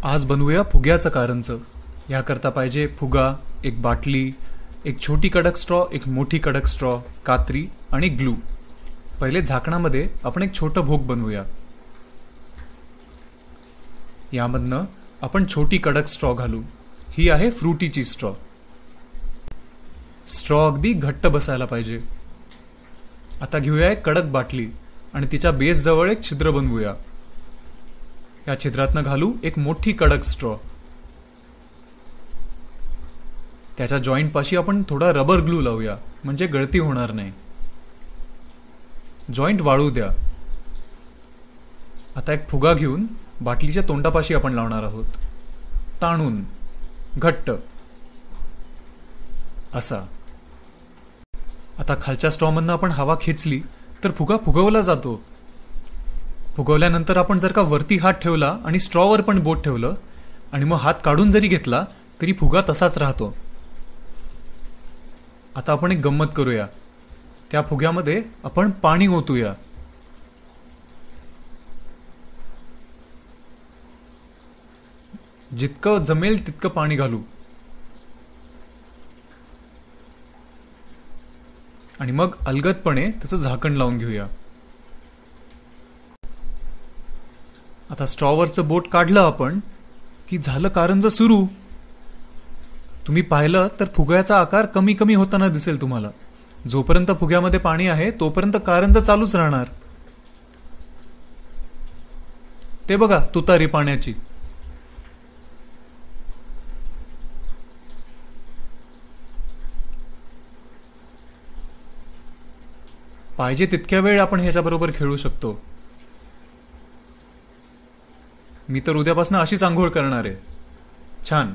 आज बनवूया फुग्याचं कारंचं. याकरता पाहिजे फुगा, एक बाटली, एक छोटी कडक स्ट्रॉ, एक मोठी कडक स्ट्रॉ, कात्री आणि ग्लू. पहिले झाकणामध्ये आपण एक छोटं भोग बनवूया. यामधनं आपण छोटी कडक स्ट्रॉ घालू. ही आहे फ्रुटीची स्ट्रॉ. स्ट्रॉ अगदी घट्ट बसायला पाहिजे. आता घेऊया एक कडक बाटली आणि तिच्या बेस जवळ एक छिद्र बनवूया. या छिद्रातनं घालू एक मोठी कडक स्ट्रॉ. त्याच्या जॉईंट पाशी आपण थोडा रबर ग्लू लावूया, म्हणजे गळती होणार नाही. जॉईंट वाळू द्या. आता एक फुगा घेऊन बाटलीच्या तोंडापाशी आपण लावणार आहोत. ताणून घट्ट असा. आता खालच्या स्ट्रॉमधनं आपण हवा खेचली तर फुगा फुगवला जातो. फुगवल्यानंतर आपण जर का वरती हात ठेवला आणि स्ट्रॉवर पण बोट ठेवलं आणि मग हात काढून जरी घेतला तरी फुगा तसाच राहतो. आता आपण एक गंमत करूया. त्या फुग्यामध्ये आपण पाणी ओतूया. जितकं जमेल तितकं पाणी घालू आणि मग अलगदपणे त्याचं झाकण लावून घेऊया. आता स्ट्रॉवरचं बोट काढलं आपण की झालं कारंज सुरू. तुम्ही पाहिलं तर फुग्याचा आकार कमी कमी होताना दिसेल तुम्हाला. जोपर्यंत फुग्यामध्ये पाणी आहे तोपर्यंत कारंज चालूच राहणार. ते बघा तुतारी पाण्याची. पाहिजे तितक्या वेळ आपण ह्याच्याबरोबर खेळू शकतो. मी तर उद्यापासून अशीच आंघोळ करणार आहे. छान.